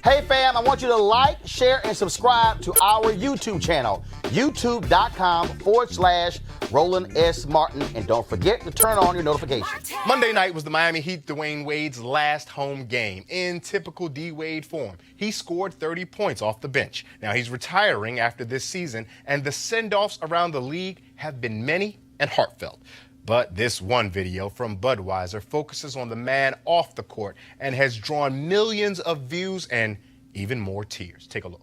Hey fam, I want you to like, share, and subscribe to our YouTube channel, youtube.com/Roland S. Martin. And don't forget to turn on your notifications. Monday night was the Miami Heat Dwyane Wade's last home game. In typical D. Wade form, he scored 30 points off the bench. Now he's retiring after this season, and the send-offs around the league have been many and heartfelt. But this one video from Budweiser focuses on the man off the court and has drawn millions of views and even more tears. Take a look.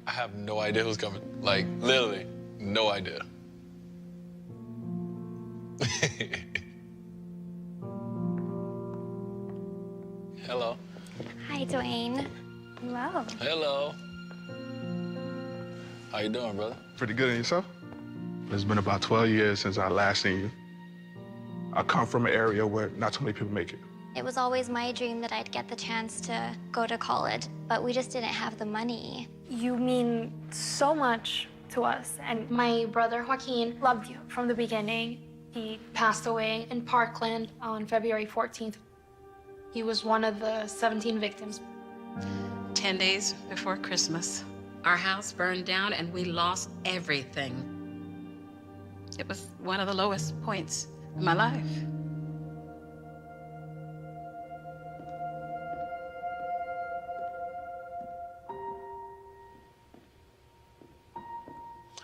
I have no idea who's coming. Like, literally, no idea. Hello. Hi, Dwyane. Hello. Hello. How you doing, brother? Pretty good, and yourself? It's been about 12 years since I last seen you. I come from an area where not too many people make it. It was always my dream that I'd get the chance to go to college, but we just didn't have the money. You mean so much to us, and my brother Joaquin loved you from the beginning. He passed away in Parkland on February 14th. He was one of the 17 victims. 10 days before Christmas, our house burned down and we lost everything. It was one of the lowest points in my life.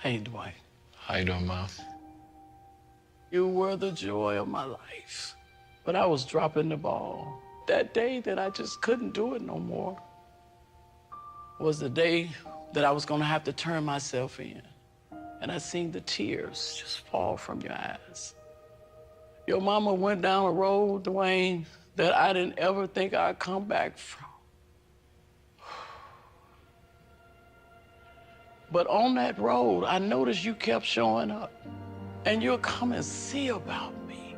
Hey, Dwyane. How you doing, Mom? You were the joy of my life, but I was dropping the ball. That day that I just couldn't do it no more was the day that I was gonna have to turn myself in. And I seen the tears just fall from your eyes. Your mama went down a road, Dwyane, that I didn't ever think I'd come back from. But on that road, I noticed you kept showing up. And you'll come and see about me.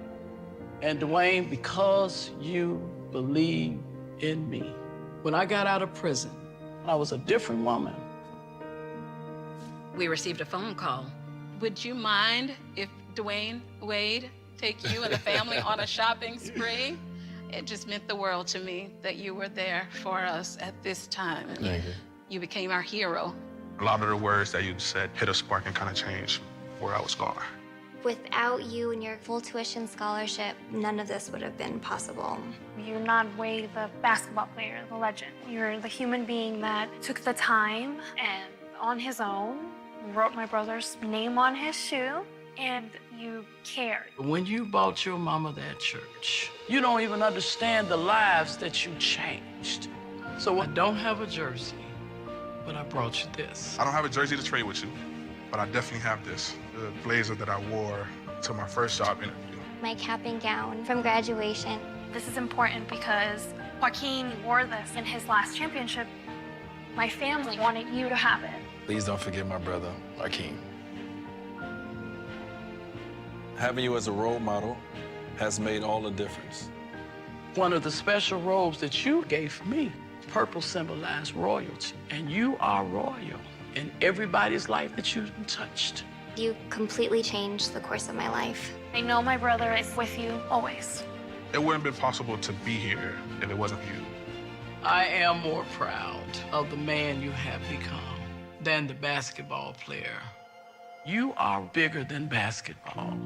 And Dwyane, because you believe in me. When I got out of prison, I was a different woman. We received a phone call. Would you mind if Dwyane Wade take you and the family on a shopping spree? It just meant the world to me that you were there for us at this time. Thank you. You became our hero. A lot of the words that you said hit a spark and kind of changed where I was going. Without you and your full tuition scholarship, none of this would have been possible. You're not Wade, the basketball player, the legend. You're the human being that took the time and on his own wrote my brother's name on his shoe, and you cared. When you bought your mama that church, you don't even understand the lives that you changed. So I don't have a jersey, but I brought you this. I don't have a jersey to trade with you, but I definitely have this, the blazer that I wore to my first job interview. My cap and gown from graduation. This is important because Joaquin wore this in his last championship. My family wanted you to have it. Please don't forget my brother, Joaquin. Having you as a role model has made all the difference. One of the special robes that you gave me, purple symbolized royalty, and you are royal in everybody's life that you've touched. You completely changed the course of my life. I know my brother is with you always. It wouldn't have been possible to be here if it wasn't for you. I am more proud of the man you have become than the basketball player. You are bigger than basketball.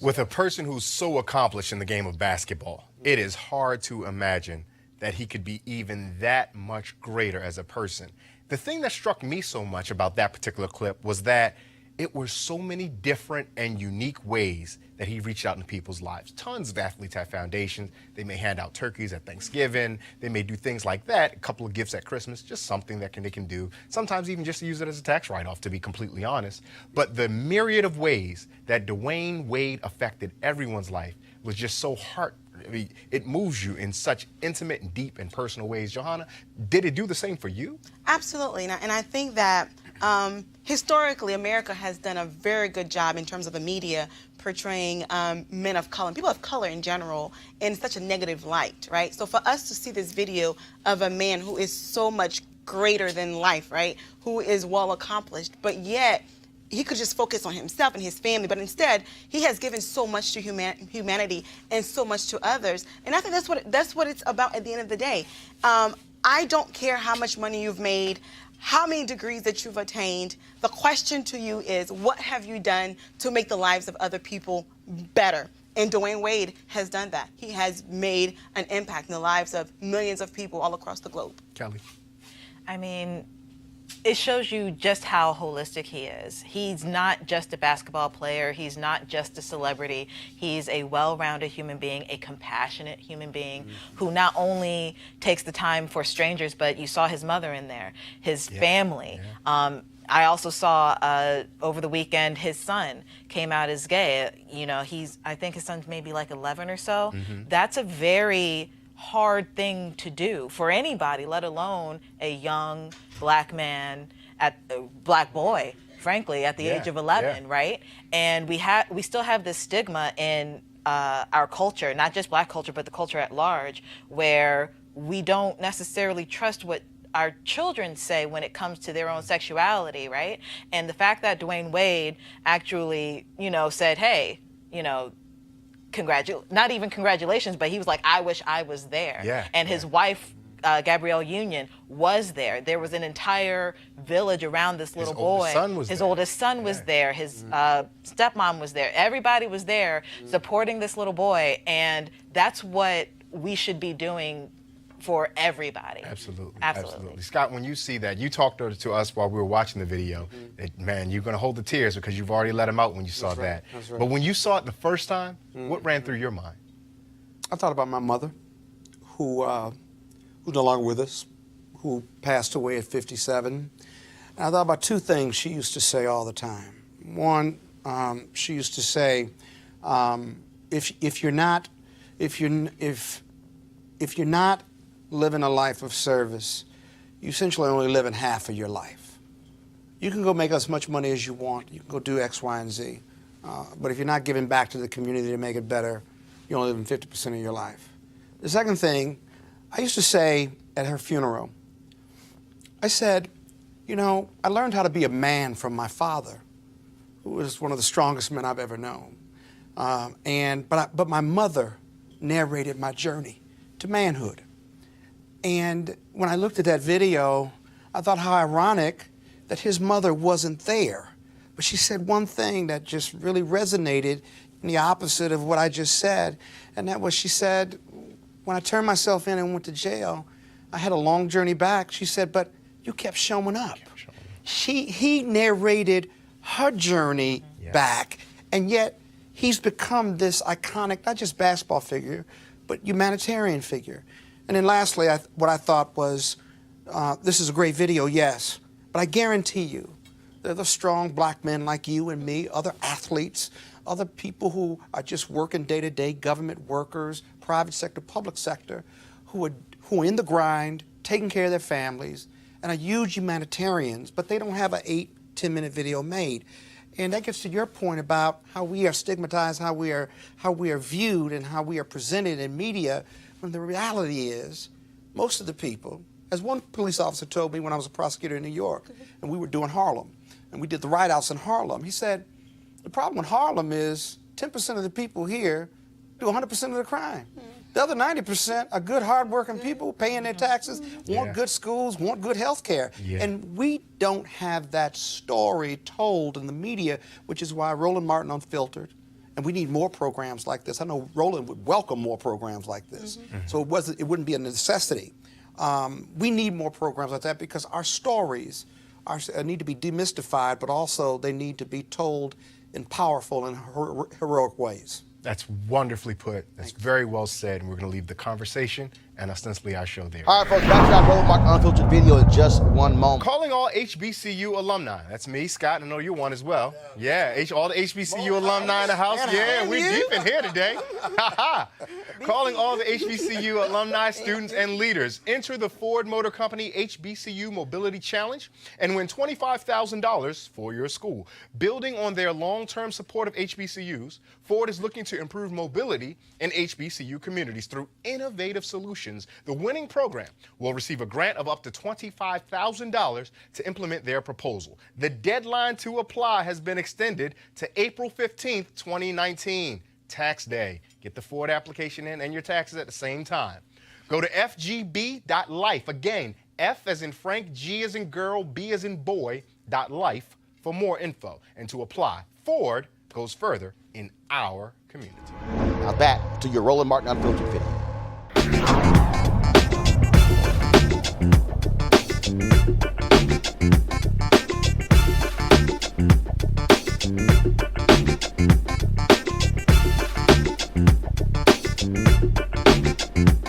With a person who's so accomplished in the game of basketball, it is hard to imagine that he could be even that much greater as a person. The thing that struck me so much about that particular clip was that it were so many different and unique ways that he reached out into people's lives. Tons of athletes have foundations. They may hand out turkeys at Thanksgiving. They may do things like that, a couple of gifts at Christmas, just something that they can do. Sometimes even just to use it as a tax write-off, to be completely honest. But the myriad of ways that Dwyane Wade affected everyone's life was just so it moves you in such intimate and deep and personal ways. Johanna, did it do the same for you? Absolutely, and I think that historically America has done a very good job in terms of the media portraying men of color, and people of color in general, in such a negative light, right? So for us to see this video of a man who is so much greater than life, right, who is well accomplished, but yet he could just focus on himself and his family, but instead he has given so much to humanity and so much to others. And I think that's what it's about at the end of the day. I don't care how much money you've made, how many degrees that you've attained. The question to you is, what have you done to make the lives of other people better? And Dwyane Wade has done that. He has made an impact in the lives of millions of people all across the globe. Kelly. I mean, it shows you just how holistic he is. He's not just a basketball player. He's not just a celebrity. He's a well-rounded human being, a compassionate human being who not only takes the time for strangers, but you saw his mother in there, his family. I also saw over the weekend his son came out as gay. You know, I think his son's maybe like 11 or so. That's a very hard thing to do for anybody, let alone a young black man, black boy, frankly, at the age of 11, right? And we still have this stigma in our culture, not just black culture, but the culture at large, where we don't necessarily trust what our children say when it comes to their own sexuality, right? And the fact that Dwyane Wade actually, said, hey, not even congratulations, but he was like, I wish I was there. And his wife, Gabrielle Union, was there. There was an entire village around this little boy. His oldest son was there. His stepmom was there. Everybody was there supporting this little boy. And that's what we should be doing for everybody. Absolutely. Scott, when you see that, you talked to us while we were watching the video, that, man, you're going to hold the tears because you've already let him out when you saw that. That's right. But when you saw it the first time, what ran through your mind? I thought about my mother, who's no longer with us, who passed away at 57. And I thought about two things she used to say all the time. One, she used to say, if you're not living a life of service, you essentially only living half of your life. You can go make as much money as you want. You can go do X, Y, and Z. But if you're not giving back to the community to make it better, you're only living 50% of your life. The second thing, I used to say at her funeral, I said, I learned how to be a man from my father, who was one of the strongest men I've ever known. But my mother narrated my journey to manhood. And when I looked at that video, I thought how ironic that his mother wasn't there. But she said one thing that just really resonated in the opposite of what I just said. And that was, she said, when I turned myself in and went to jail, I had a long journey back. She said, but you kept showing up. He narrated her journey back, and yet he's become this iconic, not just basketball figure, but humanitarian figure. And then lastly, what I thought was, this is a great video, yes, but I guarantee you, there are the strong black men like you and me, other athletes, other people who are just working day-to-day, government workers, private sector, public sector, who are in the grind, taking care of their families, and are huge humanitarians, but they don't have an 8-10-minute video made. And that gets to your point about how we are stigmatized, how we are viewed, and how we are presented in media, when the reality is, most of the people, as one police officer told me when I was a prosecutor in New York, and we were doing Harlem, and we did the write-outs in Harlem, he said, the problem with Harlem is 10% of the people here do 100% of the crime. The other 90% are good, hard-working people paying their taxes, want good schools, want good health care. And we don't have that story told in the media, which is why Roland Martin Unfiltered, and we need more programs like this. I know Roland would welcome more programs like this. So it wouldn't be a necessity. We need more programs like that because our stories need to be demystified, but also they need to be told in powerful and heroic ways. That's wonderfully put. That's very well said. And we're going to leave the conversation and ostensibly our show there. All right, folks, back to our Roland Martin Unfiltered video in just one moment. Calling all HBCU alumni. That's me, Scott. I know you're one as well. Yeah, all the HBCU alumni in the house. Yeah, we deep in here today. Calling all the HBCU alumni, students, and leaders. Enter the Ford Motor Company HBCU Mobility Challenge and win $25,000 for your school. Building on their long-term support of HBCUs, Ford is looking to improve mobility in HBCU communities through innovative solutions. The winning program will receive a grant of up to $25,000 to implement their proposal. The deadline to apply has been extended to April 15th, 2019, tax day. Get the Ford application in and your taxes at the same time. Go to fgb.life. Again, F as in Frank, G as in girl, B as in boy, .life for more info. And to apply, Ford goes further in our community. Now back to your Roland Martin Unfiltered video.